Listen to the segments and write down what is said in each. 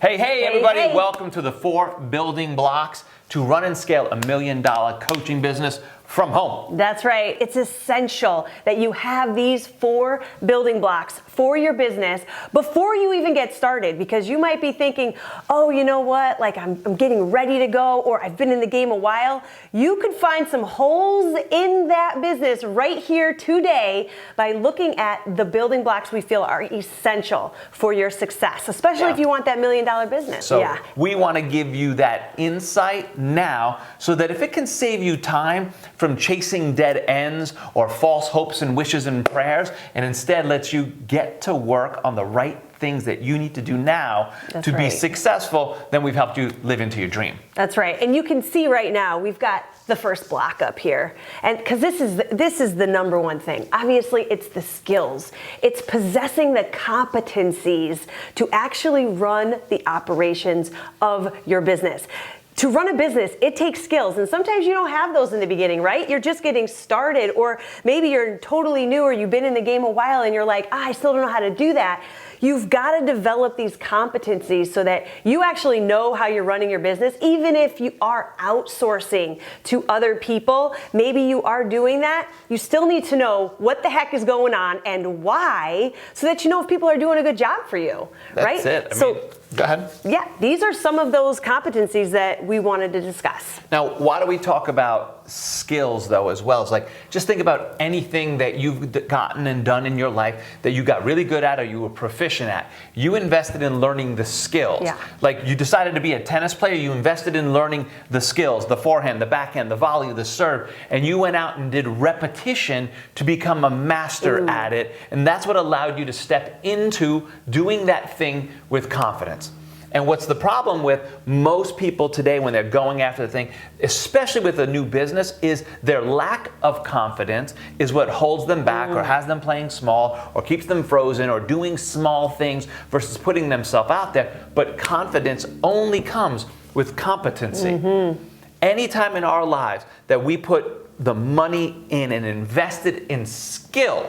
Hey everybody, welcome to the 4 building blocks to run and scale $1 million coaching business from home. That's right. It's essential that you have these 4 building blocks for your business before you even get started, because you might be thinking, oh, you know what, like I'm getting ready to go, or I've been in the game a while. You could find some holes in that business right here today by looking at the building blocks we feel are essential for your success, especially if you want that $1 million business. So we want to give you that insight now so that if it can save you time from chasing dead ends or false hopes and wishes and prayers, and instead lets you get to work on the right things that you need to do now to be successful, then we've helped you live into your dream. That's right. And you can see right now, we've got the first block up here. And because this is the number one thing. Obviously, it's the skills. It's possessing the competencies to actually run the operations of your business. To run a business, it takes skills, and sometimes you don't have those in the beginning, right? You're just getting started, or maybe you're totally new, or you've been in the game a while and you're like, I still don't know how to do that. You've got to develop these competencies so that you actually know how you're running your business. Even if you are outsourcing to other people, maybe you are doing that, you still need to know what the heck is going on and why, so that you know if people are doing a good job for you, right? That's it. I mean, go ahead. Yeah, these are some of those competencies that we wanted to discuss. Now, why do we talk about skills though as well? It's like, just think about anything that you've gotten and done in your life that you got really good at or you were proficient at. You invested in learning the skills. Yeah. Like you decided to be a tennis player, you invested in learning the skills, the forehand, the backhand, the volley, the serve, and you went out and did repetition to become a master at it. And that's what allowed you to step into doing that thing with confidence. And what's the problem with most people today when they're going after the thing, especially with a new business, is their lack of confidence is what holds them back or has them playing small or keeps them frozen or doing small things versus putting themselves out there. But confidence only comes with competency. Anytime in our lives that we put the money in and invested in skill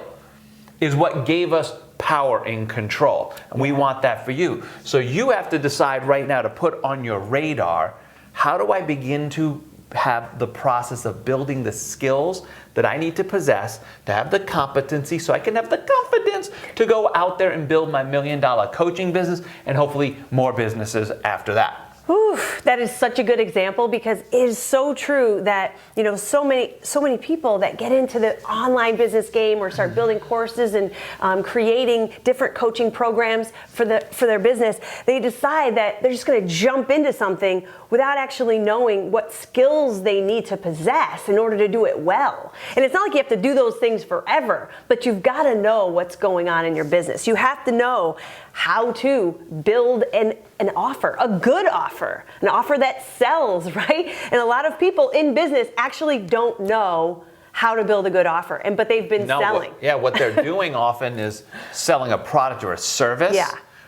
is what gave us power and control. And we want that for you. So you have to decide right now to put on your radar, how do I begin to have the process of building the skills that I need to possess to have the competency so I can have the confidence to go out there and build my $1 million coaching business and hopefully more businesses after that. Whew, that is such a good example, because it is so true that, you know, so many people that get into the online business game or start building courses and creating different coaching programs for their business, they decide that they're just going to jump into something without actually knowing what skills they need to possess in order to do it well. And it's not like you have to do those things forever, but you've got to know what's going on in your business. You have to know how to build an offer, a good offer, an offer that sells, right? And a lot of people in business actually don't know how to build a good offer, but they've been selling. What they're doing often is selling a product or a service,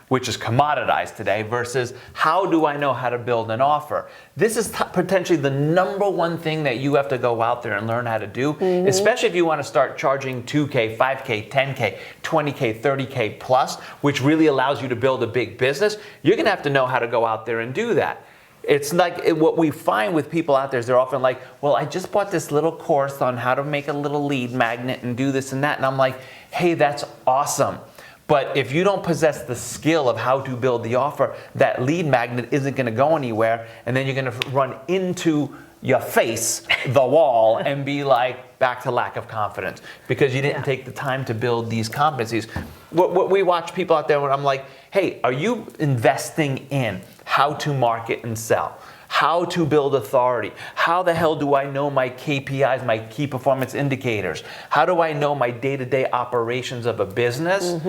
which is commoditized today, versus how do I know how to build an offer? This is potentially the number one thing that you have to go out there and learn how to do, especially if you want to start charging $2K, $5K, $10K, $20K, $30K plus, which really allows you to build a big business. You're going to have to know how to go out there and do that. It's like what we find with people out there is they're often like, well, I just bought this little course on how to make a little lead magnet and do this and that. And I'm like, hey, that's awesome. But if you don't possess the skill of how to build the offer, that lead magnet isn't going to go anywhere. And then you're going to run into your face, the wall, and be like, back to lack of confidence because you didn't take the time to build these competencies. What we watch people out there when I'm like, hey, are you investing in how to market and sell? How to build authority? How the hell do I know my KPIs, my key performance indicators? How do I know my day-to-day operations of a business?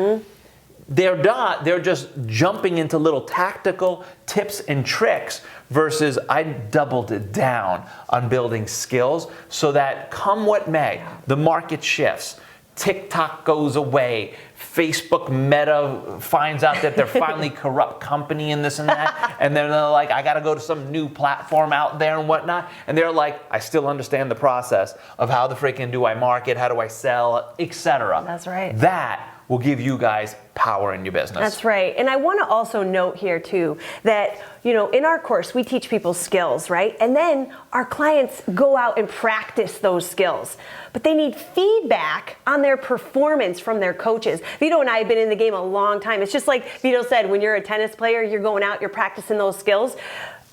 They're not, they're just jumping into little tactical tips and tricks versus I doubled it down on building skills so that come what may, the market shifts, TikTok goes away, Facebook Meta finds out that they're finally corrupt company and this and that, and then they're like, I got to go to some new platform out there and whatnot, and they're like, I still understand the process of how the freaking do I market, how do I sell, etc. That's right. That will give you guys power in your business. That's right. And I want to also note here too that, in our course, we teach people skills, right? And then our clients go out and practice those skills. But they need feedback on their performance from their coaches. Vito and I have been in the game a long time. It's just like Vito said, when you're a tennis player, you're going out, you're practicing those skills.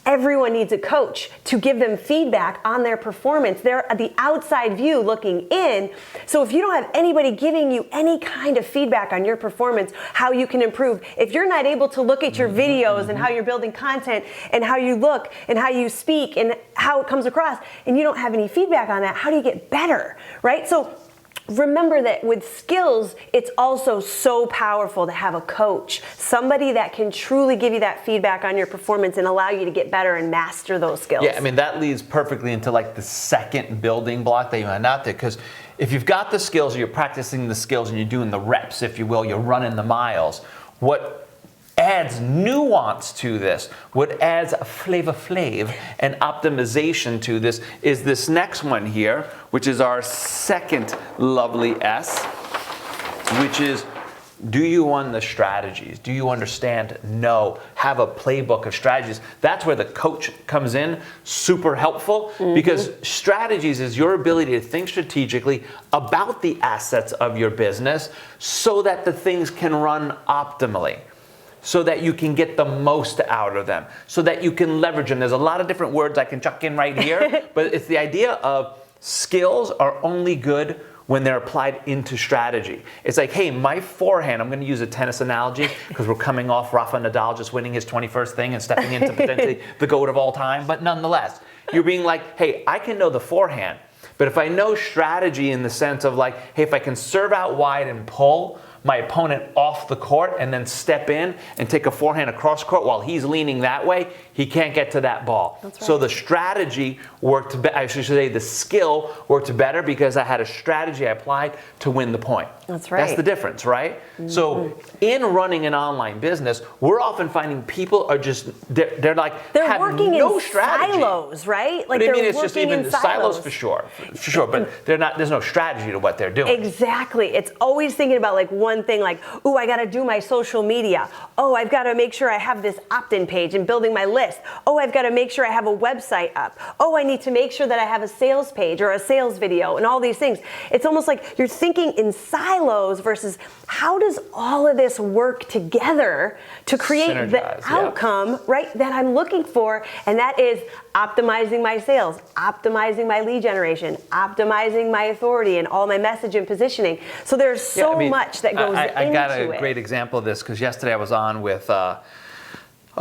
Everyone needs a coach to give them feedback on their performance. They're the outside view looking in. So if you don't have anybody giving you any kind of feedback on your performance, how you can improve, if you're not able to look at your videos and how you're building content and how you look and how you speak and how it comes across, and you don't have any feedback on that, how do you get better, right? So remember that with skills, it's also so powerful to have a coach, somebody that can truly give you that feedback on your performance and allow you to get better and master those skills. Yeah, I mean, that leads perfectly into like the second building block that you went out there, because if you've got the skills, or you're practicing the skills and you're doing the reps, if you will, you're running the miles, what adds nuance to this, what adds a flavor and optimization to this is this next one here, which is our second lovely S, which is, do you own the strategies? Do you understand? No. Have a playbook of strategies. That's where the coach comes in, super helpful, because strategies is your ability to think strategically about the assets of your business so that the things can run optimally, so that you can get the most out of them, so that you can leverage them. There's a lot of different words I can chuck in right here, but it's the idea of skills are only good when they're applied into strategy. It's like, hey, my forehand, I'm gonna use a tennis analogy because we're coming off Rafa Nadal just winning his 21st thing and stepping into potentially the GOAT of all time, but nonetheless, you're being like, hey, I can know the forehand, but if I know strategy in the sense of like, hey, if I can serve out wide and pull my opponent off the court and then step in and take a forehand across court while he's leaning that way, he can't get to that ball. That's right. So the strategy worked, I should say the skill worked better because I had a strategy I applied to win the point. That's right. That's the difference, right? So in running an online business, we're often finding people are just, they're have working no in strategy. Silos, right? Like But I they're mean, it's just working even in silos for sure, but there's no strategy to what they're doing. Exactly. It's always thinking about like one thing, like, oh, I got to do my social media. Oh, I've got to make sure I have this opt-in page and building my list. Oh, I've got to make sure I have a website up. Oh, I need to make sure that I have a sales page or a sales video and all these things. It's almost like you're thinking in silos versus how does all of this work together to create the outcome, right, that I'm looking for, and that is optimizing my sales, optimizing my lead generation, optimizing my authority and all my message and positioning. So there's so much that goes into it. I got a great example of this because yesterday I was on with a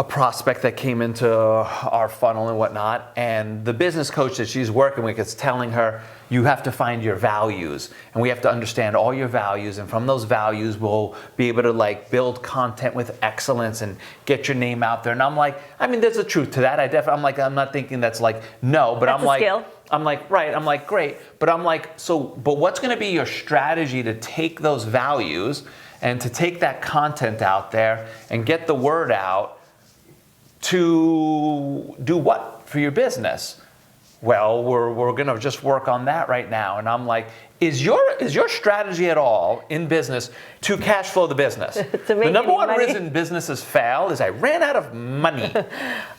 prospect that came into our funnel and whatnot, and the business coach that she's working with is telling her, you have to find your values, and we have to understand all your values, and from those values we'll be able to like build content with excellence and get your name out there. And I'm like, I mean, there's a truth to that. I'm not thinking that's like no, but that's I'm like, skill. I'm like, right, I'm like, great, but I'm like, but what's gonna be your strategy to take those values and to take that content out there and get the word out to do what for your business? Well, we're gonna just work on that right now. And I'm like, is your strategy at all in business to cash flow the business? To make the number one money. reason businesses fail is I ran out of money.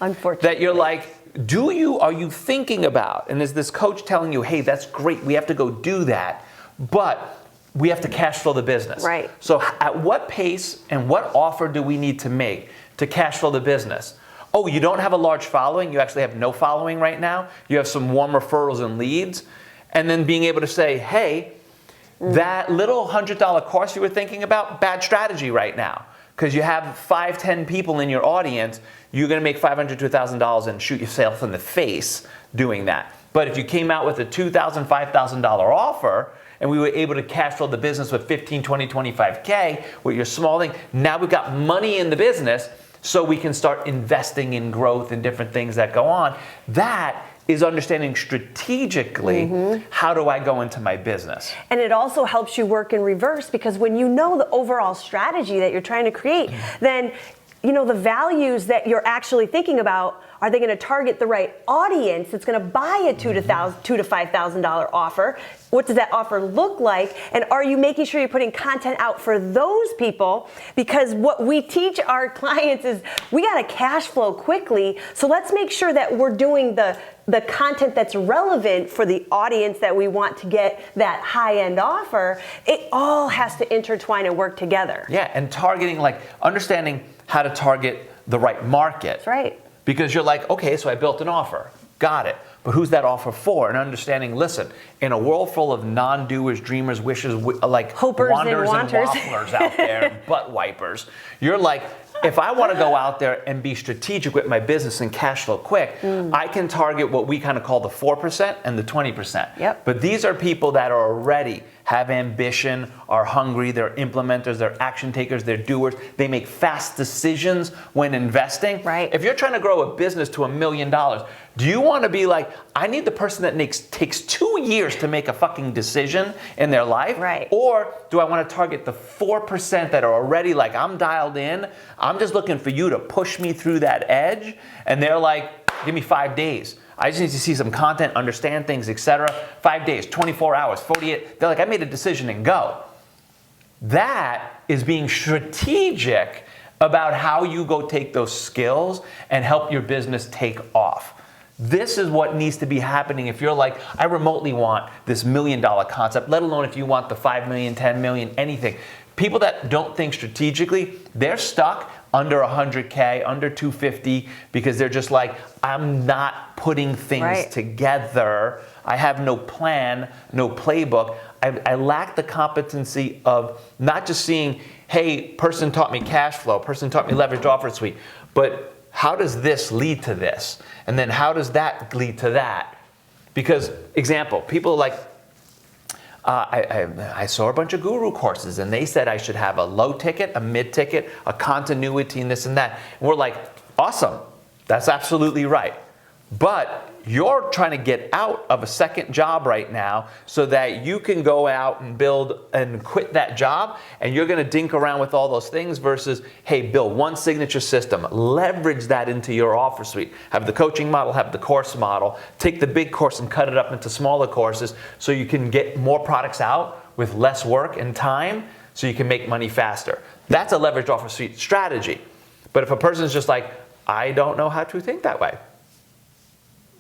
Unfortunately. That you're like, are you thinking about? And is this coach telling you, hey, that's great, we have to go do that, but we have to cash flow the business. Right. So at what pace and what offer do we need to make to cash flow the business? Oh, you don't have a large following, you actually have no following right now, you have some warm referrals and leads, and then being able to say, hey, that little $100 course you were thinking about, bad strategy right now. Because you have 5-10 people in your audience, you're gonna make $500 to $1,000 and shoot yourself in the face doing that. But if you came out with a $2,000, $5,000 offer, and we were able to cash flow the business with 15, 20, 25K with your small thing, now we've got money in the business, so we can start investing in growth and different things that go on. That is understanding strategically, how do I go into my business? And it also helps you work in reverse, because when you know the overall strategy that you're trying to create, then the values that you're actually thinking about. Are they going to target the right audience that's going to buy a $2,000 to $5,000 offer? What does that offer look like? And are you making sure you're putting content out for those people? Because what we teach our clients is we got to cash flow quickly. So let's make sure that we're doing the content that's relevant for the audience that we want to get that high-end offer. It all has to intertwine and work together. Yeah, and targeting, like understanding how to target the right market. That's right. Because you're like, okay, so I built an offer. Got it. But who's that offer for? And understanding, listen, in a world full of non-doers, dreamers, wishes, like hopers wanderers and and wanters wafflers out there, and butt wipers, you're like, if I want to go out there and be strategic with my business and cash flow quick, I can target what we kind of call the 4% and the 20%. Yep. But these are people that are already have ambition, are hungry, they're implementers, they're action takers, they're doers, they make fast decisions when investing. Right. If you're trying to grow a business to $1 million, do you want to be like, I need the person that takes 2 years to make a fucking decision in their life? Right. Or do I want to target the 4% that are already like, I'm dialed in, I'm just looking for you to push me through that edge, and they're like, give me 5 days. I just need to see some content, understand things, etc. 5 days, 24 hours, 48. They're like, I made a decision and go. That is being strategic about how you go take those skills and help your business take off. This is what needs to be happening if you're like, I remotely want this $1 million concept, let alone if you want the 5 million, 10 million, anything. People that don't think strategically, they're stuck under 100K, under 250, because they're just like, I'm not putting things together. I have no plan, no playbook. I lack the competency of not just seeing, hey, person taught me cash flow, person taught me leveraged offer suite, but how does this lead to this? And then how does that lead to that? Because, example, people like, I saw a bunch of guru courses and they said I should have a low ticket, a mid ticket, a continuity, and this and that. And we're like, awesome, that's absolutely right. But you're trying to get out of a second job right now so that you can go out and build and quit that job, and you're going to dink around with all those things versus, hey, build one signature system, leverage that into your offer suite. Have the coaching model, have the course model, take the big course and cut it up into smaller courses so you can get more products out with less work and time so you can make money faster. That's a leveraged offer suite strategy. But if a person's just like, I don't know how to think that way,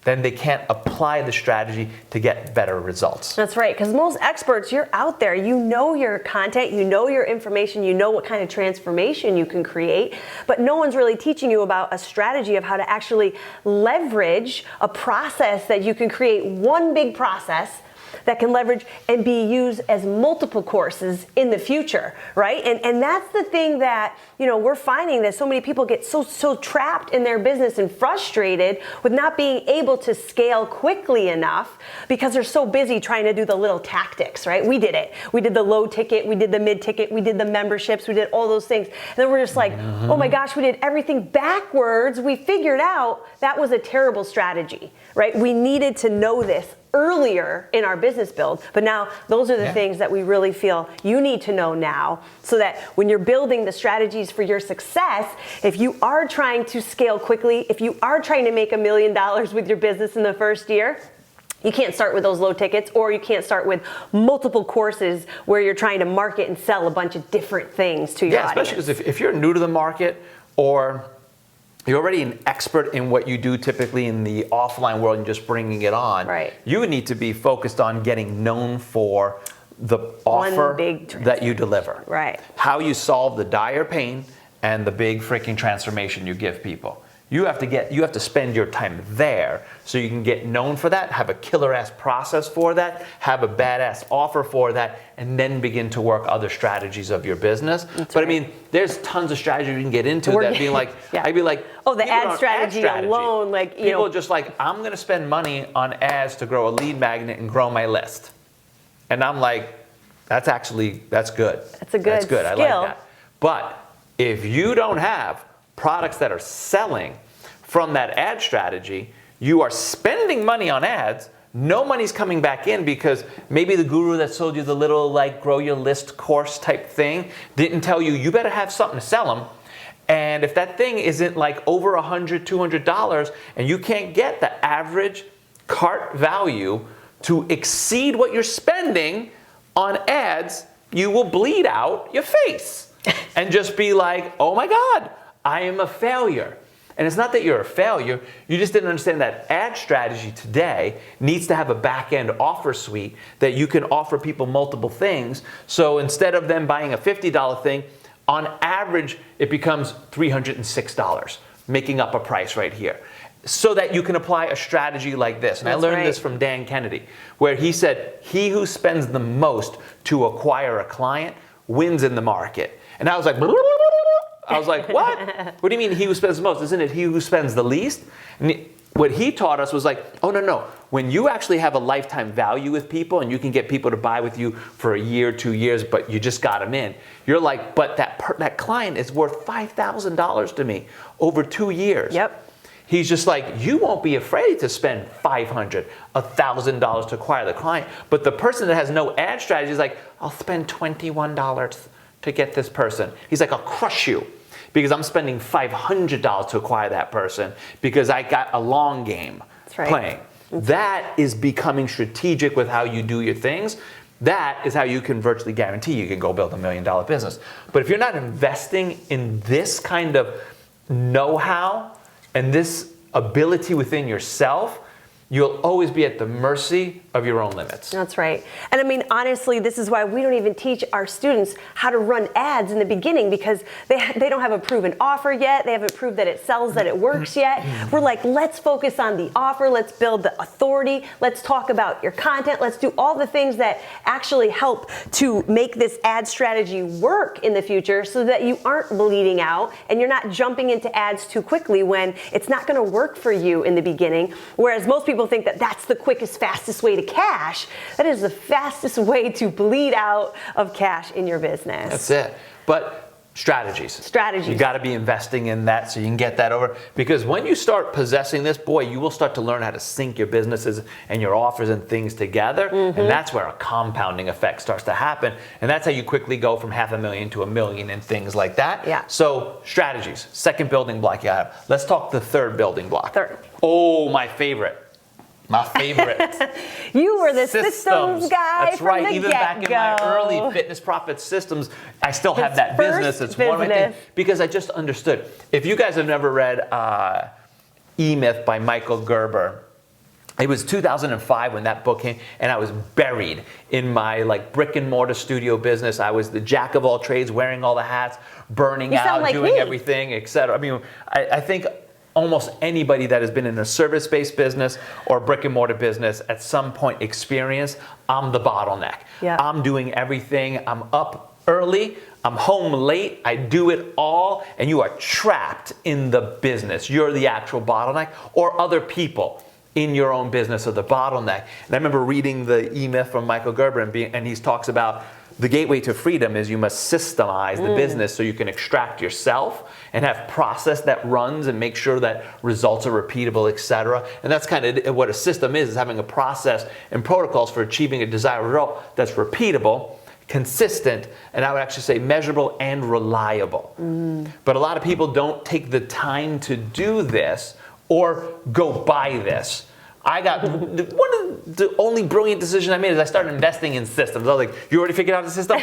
then they can't apply the strategy to get better results. That's right, because most experts, you're out there, you know your content, you know your information, you know what kind of transformation you can create, but no one's really teaching you about a strategy of how to actually leverage a process that you can create one big process that can leverage and be used as multiple courses in the future, right? And that's the thing that, we're finding that so many people get so trapped in their business and frustrated with not being able to scale quickly enough because they're so busy trying to do the little tactics, right? We did it. We did the low ticket, we did the mid ticket, we did the memberships, we did all those things. And then we're just like, oh my gosh, we did everything backwards. We figured out that was a terrible strategy, right? We needed to know this earlier in our business build, but now those are the things that we really feel you need to know now, so that when you're building the strategies for your success, if you are trying to scale quickly, if you are trying to make $1 million with your business in the first year, you can't start with those low tickets, or you can't start with multiple courses where you're trying to market and sell a bunch of different things to your audience. Yeah, especially because if you're new to the market, or you're already an expert in what you do typically in the offline world and just bringing it on, right, you would need to be focused on getting known for the offer that you deliver. Right. How you solve the dire pain and the big freaking transformation you give people. You have to spend your time there so you can get known for that, have a killer ass process for that, have a badass offer for that, and then begin to work other strategies of your business. But I mean, there's tons of strategies you can get into that being like, I'd be like, oh, the ad strategy alone, like, people are just like, I'm going to spend money on ads to grow a lead magnet and grow my list. And I'm like, that's good. That's a good That's good. skill. I like that. But if you don't have products that are selling from that ad strategy, you are spending money on ads, no money's coming back in because maybe the guru that sold you the little like grow your list course type thing didn't tell you better have something to sell them, And if that thing isn't like over $100, $200, and you can't get the average cart value to exceed what you're spending on ads, you will bleed out your face and just be like, oh my God, I am a failure. And it's not that you're a failure, you just didn't understand that ad strategy today needs to have a back-end offer suite that you can offer people multiple things. So instead of them buying a $50 thing, on average, it becomes $306, making up a price right here. So that you can apply a strategy like this. And I learned this from Dan Kennedy, where he said, he who spends the most to acquire a client wins in the market. And I was like, what? What do you mean he who spends the most? Isn't it he who spends the least? And what he taught us was like, oh, no. When you actually have a lifetime value with people and you can get people to buy with you for a year, 2 years, but you just got them in, you're like, but that client is worth $5,000 to me over 2 years. Yep. He's just like, you won't be afraid to spend $500, $1,000 to acquire the client. But the person that has no ad strategy is like, I'll spend $21 to get this person. He's like, I'll crush you because I'm spending $500 to acquire that person because I got a long game playing. That is becoming strategic with how you do your things. That is how you can virtually guarantee you can go build $1 million business. But if you're not investing in this kind of know-how and this ability within yourself, you'll always be at the mercy of your own limits. That's right. And I mean, honestly, this is why we don't even teach our students how to run ads in the beginning, because they don't have a proven offer yet. They haven't proved that it sells, that it works yet. We're like, let's focus on the offer. Let's build the authority. Let's talk about your content. Let's do all the things that actually help to make this ad strategy work in the future so that you aren't bleeding out and you're not jumping into ads too quickly when it's not going to work for you in the beginning. Whereas most people think that that's the quickest, fastest way to cash. That is the fastest way to bleed out of cash in your business. That's it. But strategies. You got to be investing in that so you can get that over. Because when you start possessing this, boy, you will start to learn how to sync your businesses and your offers and things together. And that's where a compounding effect starts to happen. And that's how you quickly go from $500,000 to $1 million and things like that. Yeah. So strategies, second building block you have. Let's talk the third building block. Third. Oh, my favorite. My favorite. You were the systems guy. That's right. From the Even back in my early Fitness Profit Systems, I still have that business. It's one of my things. Because I just understood. If you guys have never read E-Myth by Michael Gerber, it was 2005 when that book came, and I was buried in my like brick and mortar studio business. I was the jack of all trades, wearing all the hats, burning out, like doing everything, etc. I mean, I think almost anybody that has been in a service-based business or brick and mortar business at some point experienced, I'm the bottleneck. Yeah. I'm doing everything. I'm up early. I'm home late. I do it all. And you are trapped in the business. You're the actual bottleneck, or other people in your own business are the bottleneck. And I remember reading the E-Myth from Michael Gerber, and he talks about the gateway to freedom is you must systemize the business so you can extract yourself and have process that runs and make sure that results are repeatable, etc. And that's kind of what a system is having a process and protocols for achieving a desired result that's repeatable, consistent, and I would actually say measurable and reliable. But a lot of people don't take the time to do this or go buy this. I got one of the only brilliant decisions I made is I started investing in systems. I was like, you already figured out the system?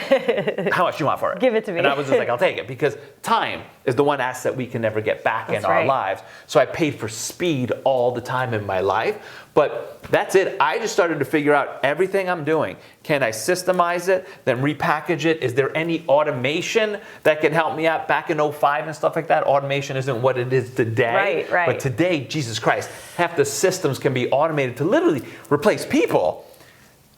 How much do you want for it? Give it to me. And I was just like, I'll take it, because time is the one asset we can never get back in our lives. So I paid for speed all the time in my life. But that's it. I just started to figure out everything I'm doing. Can I systemize it, then repackage it? Is there any automation that can help me out? Back in 05 and stuff like that, automation isn't what it is today. Right. But today, Jesus Christ, half the systems can be automated to literally replace people,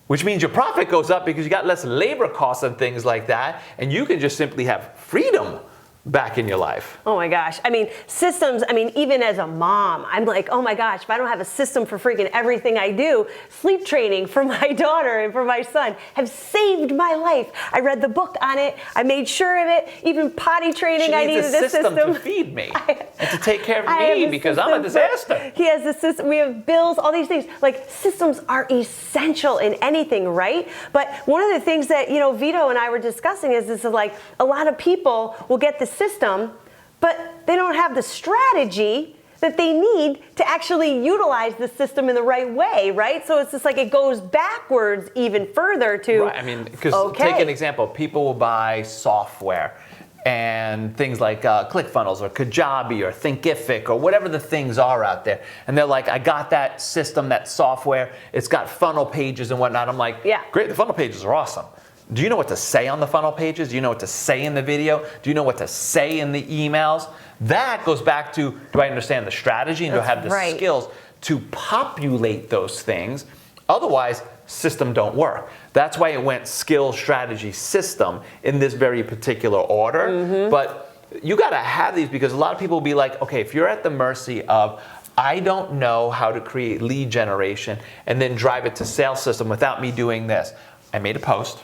which means your profit goes up because you got less labor costs and things like that, and you can just simply have freedom back in your life. Oh my gosh. I mean, systems, even as a mom, I'm like, oh my gosh, if I don't have a system for freaking everything I do, sleep training for my daughter and for my son have saved my life. I read the book on it. I made sure of it. Even potty training, I needed a system to feed me and to take care of me because I'm a disaster. He has a system. We have bills, all these things. Like, systems are essential in anything, right? But one of the things that, Vito and I were discussing is like a lot of people will get the system, but they don't have the strategy that they need to actually utilize the system in the right way, right? So it's just like it goes backwards even further to, right. I mean, because take an example. People will buy software and things like ClickFunnels or Kajabi or Thinkific or whatever the things are out there. And they're like, I got that system, that software. It's got funnel pages and whatnot. I'm like, yeah, great, the funnel pages are awesome. Do you know what to say on the funnel pages? Do you know what to say in the video? Do you know what to say in the emails? That goes back to, do I understand the strategy and do I have the skills to populate those things? Otherwise, system don't work. That's why it went skill, strategy, system in this very particular order. But you got to have these because a lot of people will be like, okay, if you're at the mercy of, I don't know how to create lead generation and then drive it to sales system without me doing this. I made a post.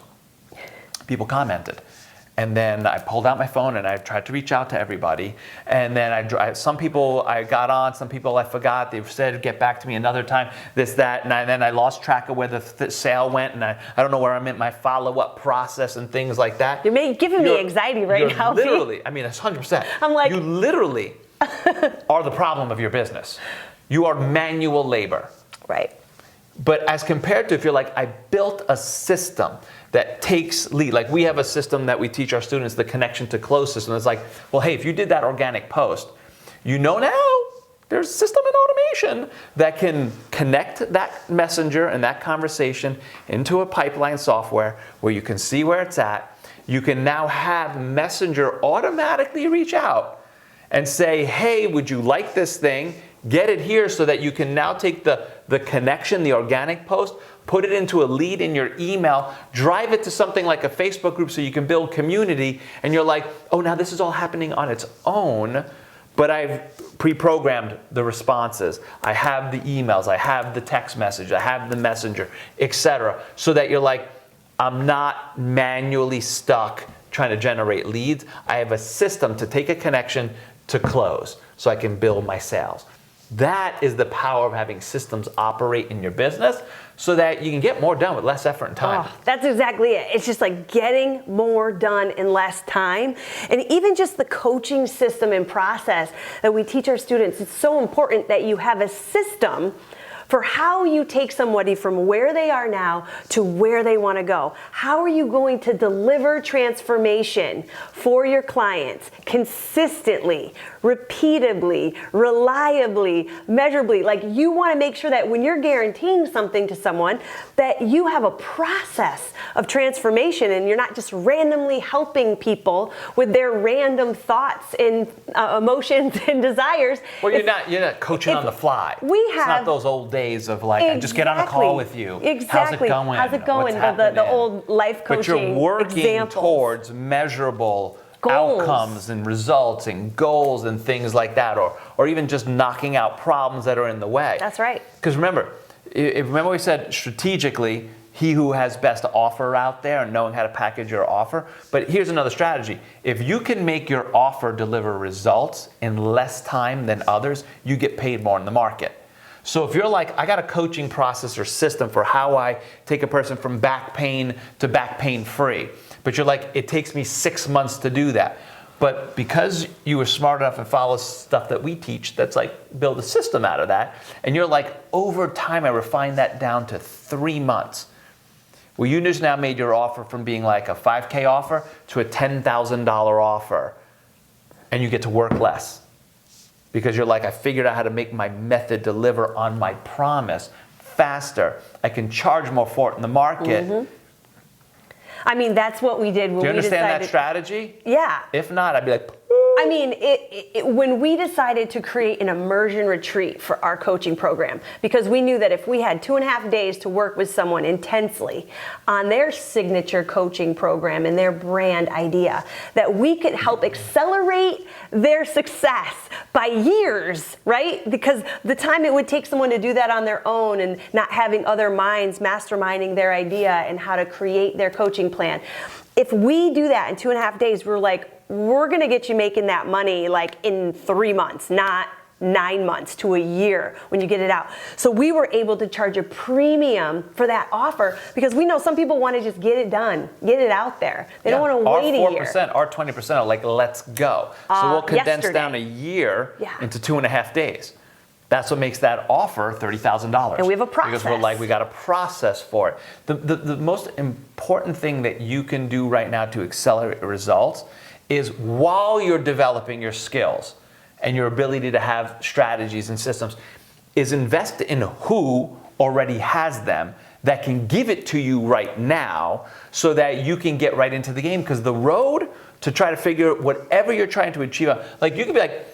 People commented. And then I pulled out my phone and I tried to reach out to everybody. And then some people I got on, some people I forgot. They said, get back to me another time, this, that. And then I lost track of where the sale went. And I don't know where I'm in my follow-up process and things like that. You're giving me anxiety right now. Literally, I mean, it's 100%. I'm like, you literally are the problem of your business. You are manual labor. Right. But as compared to if you're like, I built a system that takes lead. Like we have a system that we teach our students, the connection to close system. It's like, well, hey, if you did that organic post, you know now there's system and automation that can connect that messenger and that conversation into a pipeline software where you can see where it's at. You can now have Messenger automatically reach out and say, hey, would you like this thing? Get it here so that you can now take the connection, the organic post, put it into a lead in your email, drive it to something like a Facebook group so you can build community, and you're like, oh, now this is all happening on its own, but I've pre-programmed the responses. I have the emails, I have the text message, I have the messenger, etc. So that you're like, I'm not manually stuck trying to generate leads. I have a system to take a connection to close so I can build my sales. That is the power of having systems operate in your business so that you can get more done with less effort and time. Oh, that's exactly it. It's just like getting more done in less time. And even just the coaching system and process that we teach our students, it's so important that you have a system for how you take somebody from where they are now to where they want to go. How are you going to deliver transformation for your clients consistently, repeatably, reliably, measurably? Like you want to make sure that when you're guaranteeing something to someone, that you have a process of transformation and you're not just randomly helping people with their random thoughts and emotions and desires. Well, you're not coaching on the fly. It's not those old days of like, I just get on a call with you. Exactly. How's it going? The old life coaching But you're working examples. Towards measurable goals. Outcomes and results and goals and things like that, or even just knocking out problems that are in the way. That's right. Because remember we said strategically, he who has best offer out there and knowing how to package your offer. But here's another strategy. If you can make your offer deliver results in less time than others, you get paid more in the market. So if you're like, I got a coaching process or system for how I take a person from back pain to back pain free, but you're like, it takes me 6 months to do that. But because you were smart enough to follow stuff that we teach, that's like build a system out of that, and you're like, over time I refined that down to 3 months. Well, you just now made your offer from being like a $5K offer to a $10,000 offer, and you get to work less. Because you're like, I figured out how to make my method deliver on my promise faster. I can charge more for it in the market. Mm-hmm. I mean, that's what we did when we decided. Do you understand that strategy? Yeah. If not, I'd be like, I mean, when we decided to create an immersion retreat for our coaching program, because we knew that if we had 2.5 days to work with someone intensely on their signature coaching program and their brand idea, that we could help accelerate their success by years, right? Because the time it would take someone to do that on their own and not having other minds masterminding their idea and how to create their coaching plan. If we do that in 2.5 days, we're going to get you making that money like in 3 months, not 9 months to a year when you get it out. So we were able to charge a premium for that offer because we know some people want to just get it done, get it out there. They don't want to wait a year. Our 4%, our 20% are like, let's go. So we'll condense down a year into 2.5 days. That's what makes that offer $30,000. And we have a process. Because we're like, we got a process for it. The most important thing that you can do right now to accelerate results is while you're developing your skills and your ability to have strategies and systems, is invest in who already has them that can give it to you right now so that you can get right into the game. Because the road to try to figure whatever you're trying to achieve, like you could be like,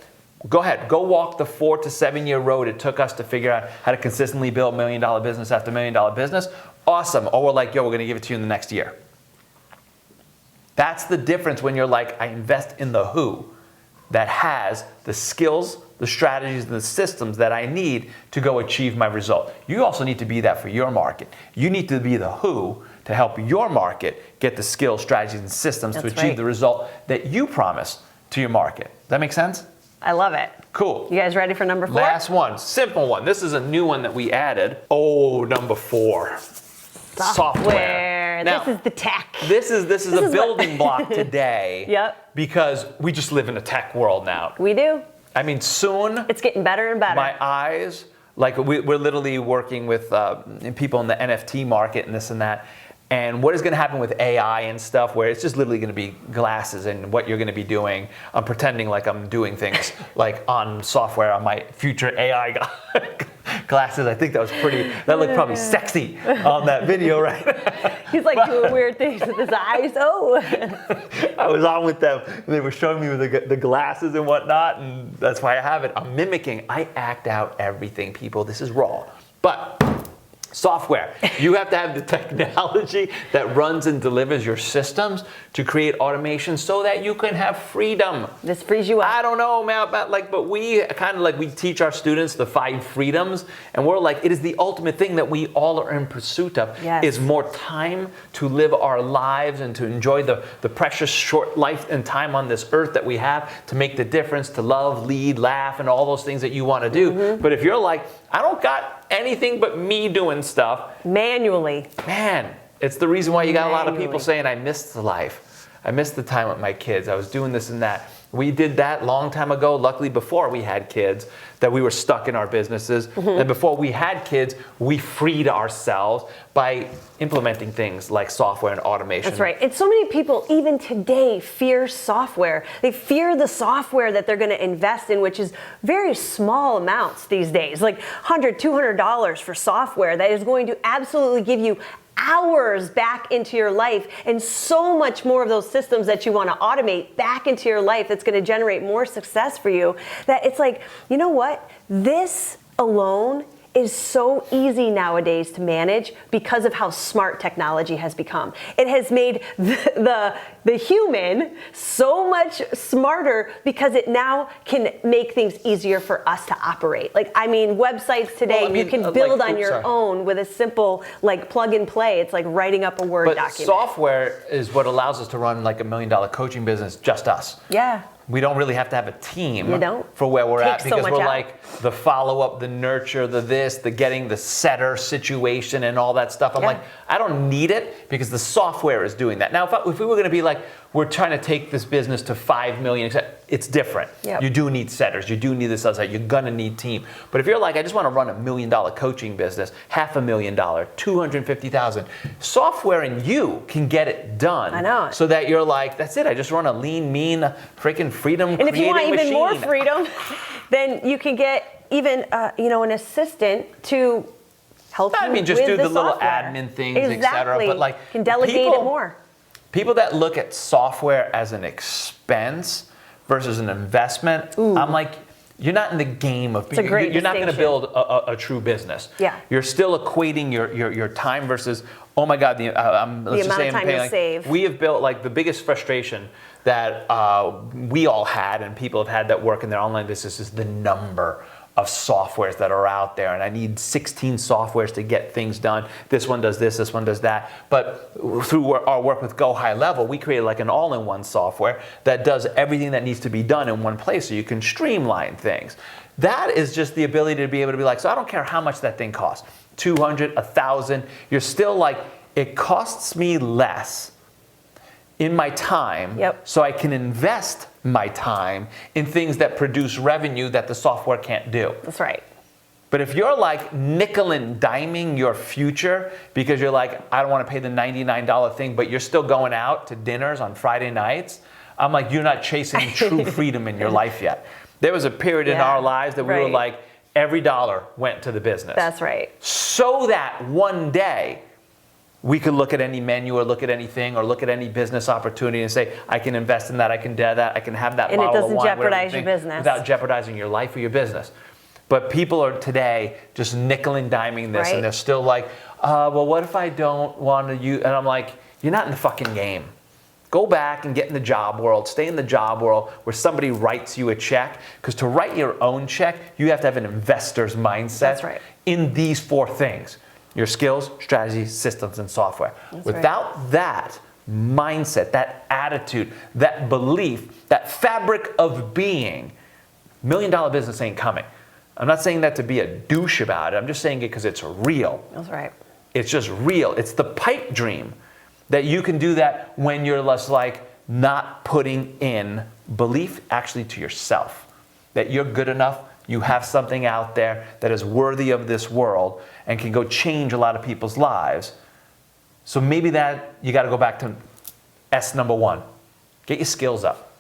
go ahead, go walk the 4 to 7 year road it took us to figure out how to consistently build $1 million business after $1 million business. Awesome. Or we're like, yo, we're going to give it to you in the next year. That's the difference when you're like, I invest in the who that has the skills, the strategies, and the systems that I need to go achieve my result. You also need to be that for your market. You need to be the who to help your market get the skills, strategies, and systems to achieve the result that you promise to your market. Does that make sense? I love it. Cool. You guys ready for number 4? Last one, simple one. This is a new one that we added. Oh, number 4. Software. Now, this is the tech. This is a building block today. Yep. Because we just live in a tech world now. We do. I mean, soon. It's getting better and better. My eyes, like we're literally working with people in the NFT market and this and that. And what is going to happen with AI and stuff where it's just literally going to be glasses and what you're going to be doing. I'm pretending like I'm doing things like on software on my future AI glasses. I think that looked probably sexy on that video, right? He's like doing weird things with his eyes. Oh. I was on with them. They were showing me the glasses and whatnot, and that's why I have it. I'm mimicking. I act out everything, people. This is raw. But software. You have to have the technology that runs and delivers your systems to create automation so that you can have freedom. This frees you up. I don't know, man, but we kind of like, we teach our students the 5 freedoms, and we're like, it is the ultimate thing that we all are in pursuit of, is more time to live our lives and to enjoy the precious short life and time on this earth that we have to make the difference, to love, lead, laugh, and all those things that you want to do. But if you're like, I don't got anything but me doing stuff manually, man, it's the reason why you got a lot of people saying, I missed the life. I missed the time with my kids. I was doing this and that. We did that long time ago, luckily before we had kids, that we were stuck in our businesses. And before we had kids, we freed ourselves by implementing things like software and automation. That's right. And so many people, even today, fear software. They fear the software that they're going to invest in, which is very small amounts these days, like $100, $200 for software that is going to absolutely give you hours back into your life and so much more of those systems that you want to automate back into your life that's going to generate more success for you, that it's like, you know what? This alone is so easy nowadays to manage because of how smart technology has become. It has made the human so much smarter because it now can make things easier for us to operate. Like, I mean, websites today, you can build on your own with a simple, like, plug and play. It's like writing up a Word document. But software is what allows us to run like $1 million coaching business, just us. Yeah. We don't really have to have a team for where we're at, because we're out. like the follow-up, the nurture, the this, the getting the setter situation and all that stuff. I'm like, I don't need it because the software is doing that. Now, if we were going to be like, we're trying to take this business to 5 million, it's different. You do need setters. You do need this other side. You're going to need team. But if you're like, I just want to run $1 million coaching business, $500,000, $250,000, software and you can get it done. I know. So that you're like, that's it. I just run a lean, mean, freaking freedom and if you want even machine. more freedom, then you can get even an assistant to help you with just do the little software. admin things, etc. But like, you can delegate it more. People that look at software as an expense versus an investment, I'm like, you're not in the game of. You're not going to build a true business. Yeah. You're still equating your time versus, oh my God, let's just say I'm paying, like, save. We have built like the biggest frustration that we all had and people have had that work in their online business is the number of softwares that are out there, and I need 16 softwares to get things done. This one does this one does that. But through our work with Go High Level, we created like an all-in-one software that does everything that needs to be done in one place so you can streamline things. That is just the ability to be able to be like, so I don't care how much that thing costs, 200, 1,000, you're still like, it costs me less in my time, so I can invest my time in things that produce revenue that the software can't do. That's right. But if you're like nickel and diming your future because you're like, I don't want to pay the $99 thing, but you're still going out to dinners on Friday nights, I'm like, you're not chasing true freedom in your life yet. There was a period in our lives that we were like, every dollar went to the business. That's right. So that one day we could look at any menu or look at anything or look at any business opportunity and say, I can invest in that, I can do that, I can have that bottle of wine. And it doesn't jeopardize your business. Without jeopardizing your life or your business. But people are today just nickel and diming this, and they're still like, well, what if I don't want to use, and I'm like, you're not in the fucking game. Go back and get in the job world, stay in the job world where somebody writes you a check, because to write your own check, you have to have an investor's mindset in these 4 things: your skills, strategy, systems, and software. Without that mindset, that attitude, that belief, that fabric of being, $1 million business ain't coming. I'm not saying that to be a douche about it. I'm just saying it because it's real. That's right. It's just real. It's the pipe dream that you can do that when you're less like not putting in belief actually to yourself. That you're good enough, you have something out there that is worthy of this world and can go change a lot of people's lives. So maybe that you got to go back to S number 1. Get your skills up.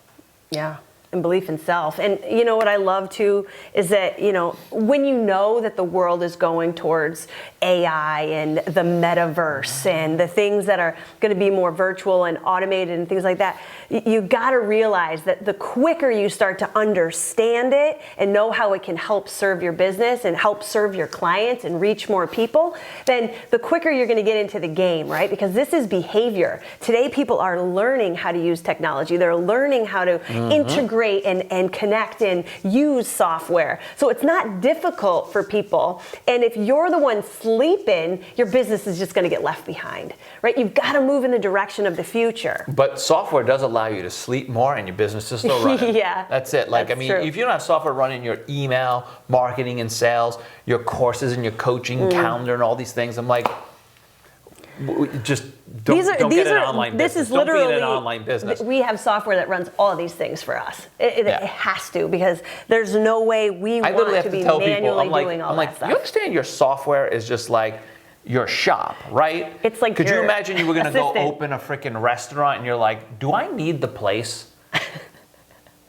Yeah. And belief in self. And you know what I love too is that, you know, when you know that the world is going towards AI and the metaverse and the things that are going to be more virtual and automated and things like that, you got to realize that the quicker you start to understand it and know how it can help serve your business and help serve your clients and reach more people, then the quicker you're going to get into the game, right? Because this is behavior. Today people are learning how to use technology. They're learning how to integrate and connect and use software. So it's not difficult for people. And if you're the one sleeping, your business is just going to get left behind, right? You've got to move in the direction of the future. But software does allow you to sleep more and your business is still running. That's it. Like, I mean, if you don't have software running your email, marketing and sales, your courses and your coaching calendar and all these things, I'm like, just don't get an online business. This is literally, don't be in an online business. We have software that runs all of these things for us. It has to, because there's no way we want to be manually doing all that stuff. You understand your software is just like your shop, right? It's like Could you imagine you were going to go open a freaking restaurant and you're like, do I need the place?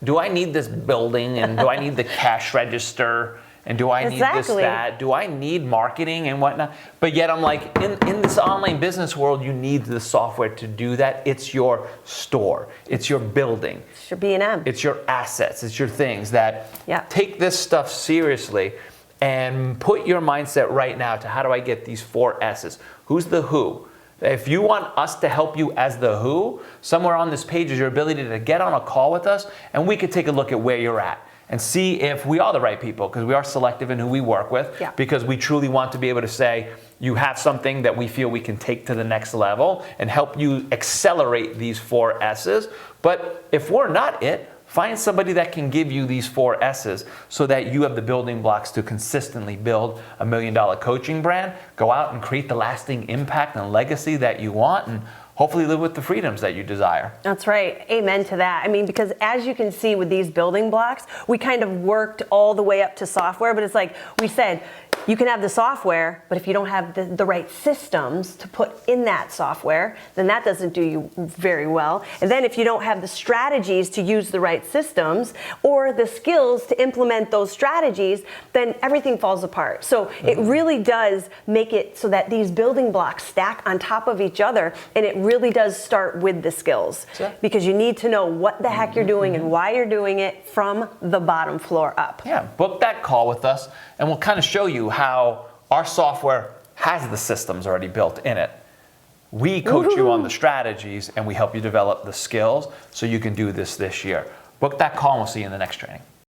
Do I need this building? And do I need the cash register? And do I need this, that? Do I need marketing and whatnot? But yet I'm like, in this online business world, you need the software to do that. It's your store. It's your building. It's your B&M. It's your assets. It's your things that take this stuff seriously and put your mindset right now to how do I get these 4 S's? Who's the who? If you want us to help you as the who, somewhere on this page is your ability to get on a call with us and we could take a look at where you're at and see if we are the right people, because we are selective in who we work with, because we truly want to be able to say, you have something that we feel we can take to the next level and help you accelerate these 4 S's. But if we're not it, find somebody that can give you these 4 S's so that you have the building blocks to consistently build a $1 million coaching brand, go out and create the lasting impact and legacy that you want, and hopefully live with the freedoms that you desire. That's right. Amen to that. I mean, because as you can see with these building blocks, we kind of worked all the way up to software, but it's like we said, you can have the software, but if you don't have the right systems to put in that software, then that doesn't do you very well. And then if you don't have the strategies to use the right systems or the skills to implement those strategies, then everything falls apart. So it really does make it so that these building blocks stack on top of each other, and it really does start with the skills, because you need to know what the heck you're doing and why you're doing it from the bottom floor up. Yeah, book that call with us and we'll kind of show you how our software has the systems already built in it. We coach you on the strategies and we help you develop the skills so you can do this year. Book that call and we'll see you in the next training.